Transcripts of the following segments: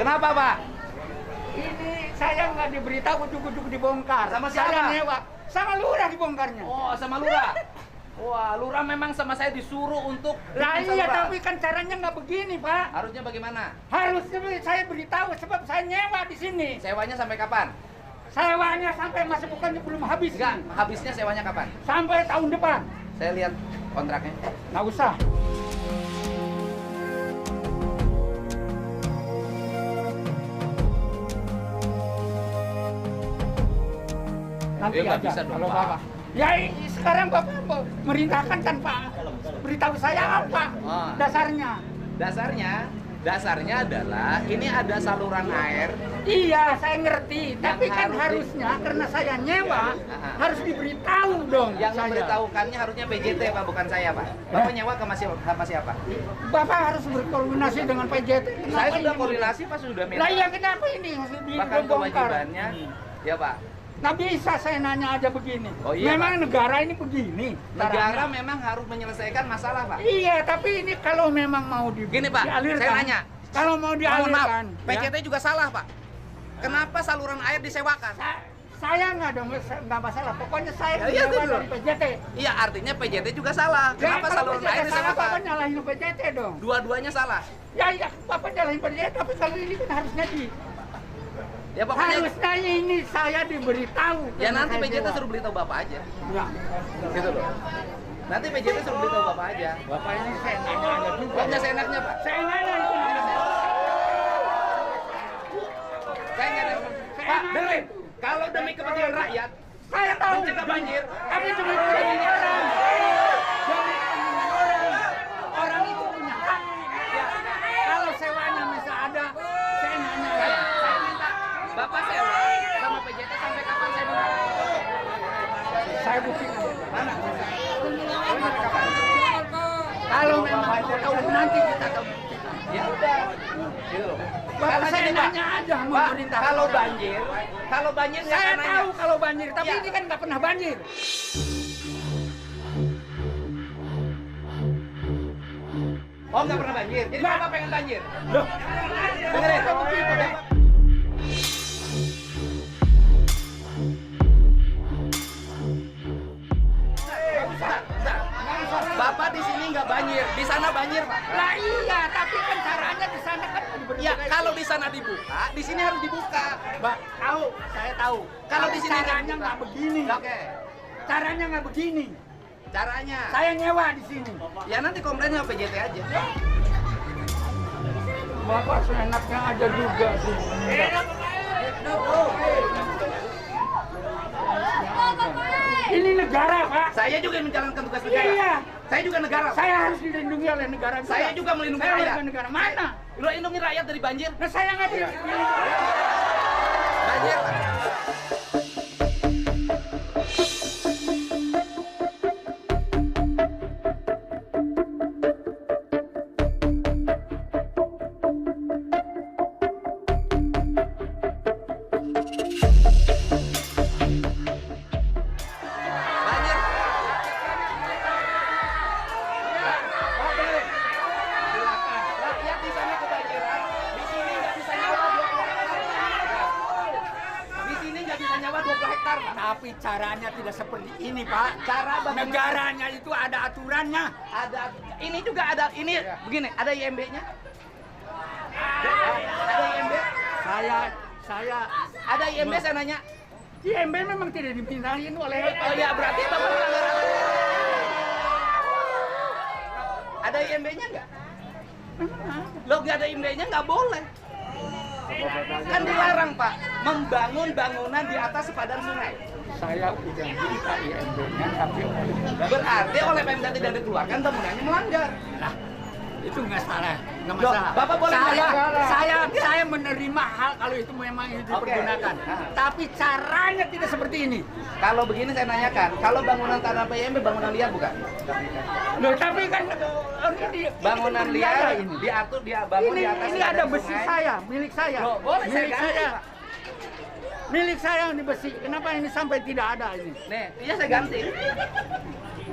Kenapa, Pak? Ini saya nggak diberitahu ujuk-ujuk dibongkar. Sama siapa? Saya nyewa. Sama lurah dibongkarnya. Oh, sama lurah. Wah, lurah memang sama saya disuruh untuk Lah bikin iya, saluran. tapi kan caranya nggak begini, Pak. Harusnya bagaimana? Harusnya saya beritahu sebab saya nyewa di sini. Sewanya sampai kapan? Sewanya sampai masa bukannya belum habis. Enggak, habisnya sewanya kapan? Sampai tahun depan. Saya lihat kontraknya. Nggak usah. Nanti Ya, nggak aja bisa dong, kalau Pak. Bapak. Ya sekarang Bapak merintahkan tanpa beritahu saya apa Oh. dasarnya. Dasarnya adalah ini ada saluran air. Iya, saya ngerti. Tapi kan harus harusnya karena saya nyewa harus diberitahu dong. Yang saya. memberitahukannya harusnya PJT, Pak, bukan saya, Pak. Bapak nyewa sama siapa? Bapak harus berkoordinasi dengan PJT. Kenapa Saya sudah ini? koordinasi, Pak, sudah minta. Lah iya, kenapa ini Bahkan dibongkar? kewajibannya, ya, Pak. Nggak bisa saya nanya aja begini. Oh, iya, Memang Pak. negara ini begini. Negara caranya. memang harus menyelesaikan masalah, Pak. Iya, tapi ini kalau memang mau Gini, Pak, dialirkan. saya nanya. Kalau mau Mohon maaf, dialirkan. PJT juga salah, Pak. Kenapa saluran air disewakan? Saya nggak dong, nggak masalah. Pokoknya saya Ya, iya, nyewa betul. dari PJT. Iya, artinya PJT juga salah. Ya, Kenapa kalau saluran PJT air salah, Bapak disewakan? nyalahin PJT dong. Dua-duanya salah. Ya, iya, Bapak nyalahin PJT, tapi kalau ini kan harusnya Ya pokoknya harusnya ini saya diberitahu. ya karena nanti saya PJT nyewa. suruh beritahu Bapak aja. Ya. Gitu loh. Nanti PJT suruh beritahu Bapak aja. Bapak ini saya nanya aja juga. Pokoknya seenaknya, Pak. Saya nanya itu. Saya nggak ada. Pak, dengerin. Kalau demi kepentingan rakyat, Saya tahu. mencegah banjir, Tapi demi kepentingan orang. Demi kepentingan orang. Orang itu punya hak. Ya. Kalau sewanya bisa ada, saya nanya. saya minta Bapak sewa sama PJT sampai kapan saya bilang? Saya buktikan. Mana? Sampai kapan? Kalau memang tahu nanti kita tahu. Ya udah. Gitu loh. Bapak Karena saya gini, Pak. nanya aja mau Pak, perintah. kalau banjir nggak Saya akan nanya. tahu kalau banjir, tapi Ya. ini kan nggak pernah banjir. Oh, nggak pernah banjir. Jadi Nggak. Bapak pengen banjir. Loh, Dengerin. Bapak begitu, Pak. Bentar. Bapak di sini nggak banjir, di sana banjir, Pak. Lah iya, tapi kan caranya di sana kan diberitahu. Ya, kalau di sana dibuka, di sini harus dibuka. Mbak, tahu, saya tahu. Kalau di sini caranya nggak nggak begini. Oke. Caranya nggak begini. Caranya. Saya nyewa di sini. Ya nanti komplain sama PJT aja. Bapak seenaknya aja juga sih. Ini negara, Pak. Saya juga yang menjalankan tugas negara. Iya. Saya juga negara. Saya harus dilindungi oleh negara juga. Saya juga melindungi Saya rakyat. warga negara. Mana? Lo lindungi rakyat dari banjir. Nah, saya nggak dilindungi. Banjir, Pak. Banjir. Pak, dengerin. Silakan. Rakyat di sana kebanjiran, di sini nggak bisa nyawa 20 hektar. Di sini nggak bisa nyawa 20 hektar, Pak. Tapi caranya tidak seperti ini, Pak. Cara bagaimana? Negaranya itu ada aturannya. Ada, ini juga ada, ini begini, ada IMB-nya. Ada IMB? Saya Ada IMB saya nanya. IMB memang tidak dipindahin oleh. Oh ya, berarti Bapak melanggar aturan. Ada IMB-nya nggak? Lo nggak ada IMB-nya nggak boleh. Kan dilarang, Pak, membangun bangunan di atas sepadan sungai. Saya udah minta IMB-nya, tapi Berarti oleh Pemda tidak dikeluarkan, bangunannya melanggar. nah, itu nggak salah, nggak Loh, masalah. Bapak boleh saya menerima hal kalau itu memang itu dipergunakan. Tapi caranya tidak seperti ini. Kalau begini saya nanyakan, kalau bangunan tanah PMB bangunan liar bukan? Loh, tapi kan Bangunan ini liar ini. diatur dia bangun Ini, di atas ini sepadan ada besi sungai. saya, milik saya. Loh, boleh saya milik ganti, saya. Pak. Milik saya yang di besi. Kenapa ini sampai tidak ada ini? Nih, iya saya ganti.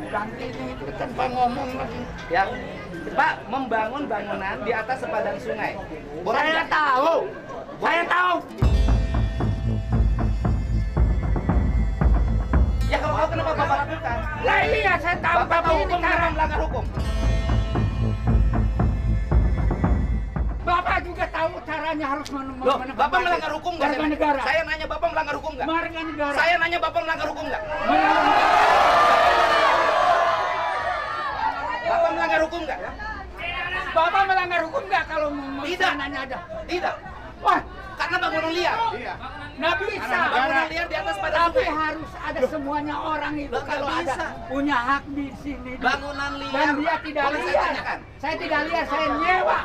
Ganti ini itu tanpa ngomong lagi. Ya, Pak, membangun bangunan di atas sepadan sungai. Boleh Saya nggak? tahu. Saya tahu. Ya kalau tahu kenapa Bapak lakukan? Lah iya saya tahu, Bapak tapi tahu ini hukum kenapa karena melanggar hukum? Bapak juga tahu caranya harus Loh, Bapak melanggar hukum nggak? Warga negara. Saya nanya Bapak melanggar hukum nggak? Warga negara. Saya nanya Bapak melanggar hukum nggak? Bapak melanggar hukum nggak? Bapak melanggar hukum nggak kalau mau Tidak. nanya ada? Tidak. Wah, Karena bangunan liar. nggak bisa. Bangunan liar di atas pada Tapi sungai. harus ada semuanya orang itu Loh, nggak kalau ada bisa. punya hak di sini. Bangunan liar. Dan dia tidak Boleh saya liar. tanyakan? Saya tidak liar, saya nyewa.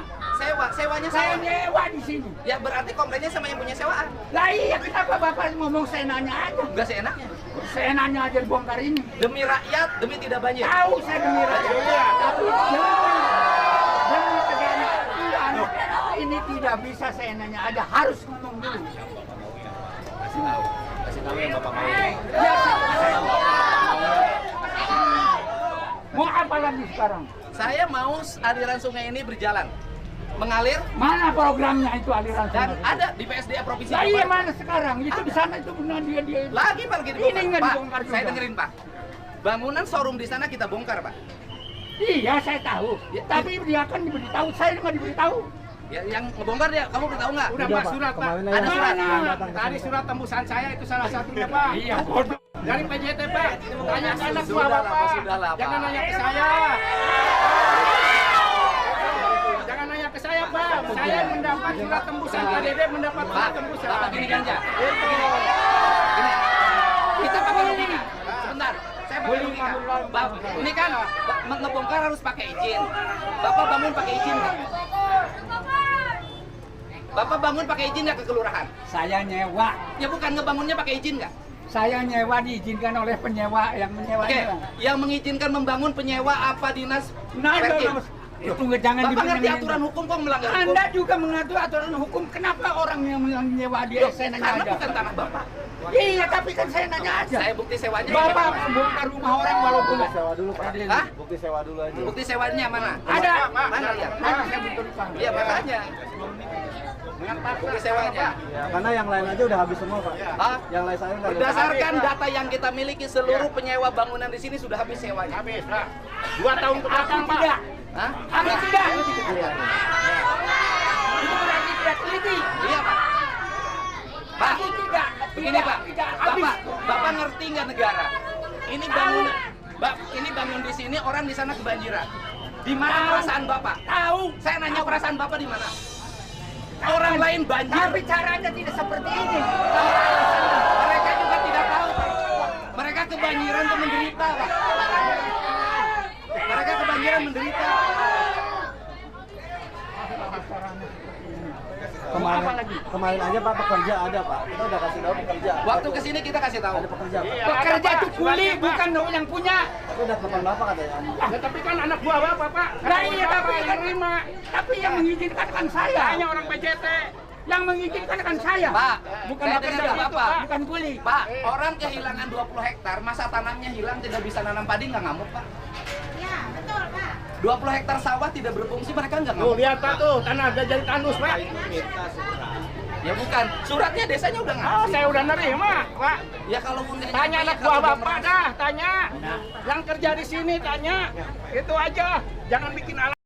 Sewanya Saya saya. nyewa di sini. Ya berarti komplainnya sama yang punya sewaan. Lah iya, kenapa Bapak ngomong saya nanya aja? Enggak seenaknya. Saya nanya aja bongkar ini. Demi rakyat, demi tidak banjir. Tahu saya demi rakyat. Tapi demi kegantian ini tidak bisa saya nanya aja, harus ngomong dulu. Kasih tahu yang Bapak mau. Ya, mau apa lagi sekarang? Saya mau aliran sungai ini berjalan. Mengalir Mana programnya itu aliran dan sungai? ada di PSDA Provinsi Lah iya Papua. mana sekarang? Itu di sana itu benar dia. Lagi Pak, lagi Ini dibongkar. nggak Pak, dibongkar juga. saya dengerin Pak. Bangunan showroom di sana kita bongkar Pak. Iya saya tahu. Ya, Tapi dia kan diberitahu, saya nggak diberitahu. Ya, yang ngebongkar dia, kamu beritahu nggak? Udah Pak, surat Pak. Ada surat. Tadi surat tembusan saya itu salah satunya Pak. Iya bodoh. Dari PJT Pak. Tanya ke anak buah Sudah lah, Bapak. Pak, sudah lah, Pak. Jangan nanya ke saya. Jangan nanya ke saya Pak. Saya mendapat surat tembusan. Pak Dede mendapat Pak, surat tembusan. Bapak gini ganja. Itu. Gini. Kita pakai logika. Sebentar. Saya pakai logika. Bapak, ini kan ngebongkar harus pakai izin. Bapak bangun pakai izin nggak? Bapak bangun pakai izin nggak ke kelurahan? Saya nyewa. Ya bukan ngebangunnya pakai izin nggak? Saya nyewa diizinkan oleh penyewa yang menyewa. Oke, yang mengizinkan membangun penyewa apa dinas? Nah, Perkin? itu jangan Bapak ngerti dibilang- aturan hukum kok melanggar hukum? Anda juga mengatur aturan hukum. Kenapa orang yang menyewa dia Loh, saya nanya karena aja? bukan tanah Bapak. Iya, tapi kan saya nanya aja. Saya bukti sewanya. Bapak bongkar rumah orang walaupun Sewa dulu Pak. Hah? Bukti sewa dulu aja. Bukti sewanya mana? ada. Mana lihat? Nanti saya benturkan. Iya makanya. Bukti sewanya. Ya, karena yang lain aja udah habis semua Pak. Hah? Yang lain saya nggak ada. Berdasarkan data yang kita miliki, seluruh penyewa bangunan di sini sudah habis sewanya. Habis Pak. 2 tahun ke belakang Pak. Tidak. Hah? Habis tidak. Iya. Itu berarti tidak teliti. Iya Pak. Pak, Tapi tidak. begini Pak. Tidak habis. Bapak ngerti nggak negara? Ini bangun, ini bangun di sini, orang di sana kebanjiran. Di mana Tahu. perasaan Bapak? Tahu. Saya nanya perasaan Bapak di mana? Orang lain banjir. Tapi caranya tidak seperti ini. Mereka juga tidak tahu, Pak. Mereka kebanjiran tuh menderita, Pak. Mereka kebanjiran menderita. Kemarin aja Pak pekerja ada Pak. Kita udah kasih tahu pekerja. Waktu kesini kita kasih tahu. Ada pekerja Pak. Pekerja itu kuli, bukan yang punya. Tapi udah telepon Bapak katanya. Ya, tapi kan anak buah Bapak Pak. Nah iya, tapi Bapak kan yang terima. Tapi yang mengizinkan kan saya. Hanya orang PJT. Yang mengizinkan kan saya. Pak, Bukan saya pekerja dengar itu, Bapak. bukan kuli. Pak, orang kehilangan 20 hektar, masa tanamnya hilang, tidak bisa nanam padi, nggak ngamuk, Pak. Ya, betul, Pak. 20 hektar sawah tidak berfungsi, mereka nggak Tuh ngamuk. lihat Pak tuh, tanah udah jadi tandus Pak. Ya bukan, suratnya desanya udah Oh, ngasih. saya udah nerima Pak. Ya kalau pun Tanya anak buah Bapak dah, tanya. Yang kerja di sini tanya. Itu aja. Jangan bikin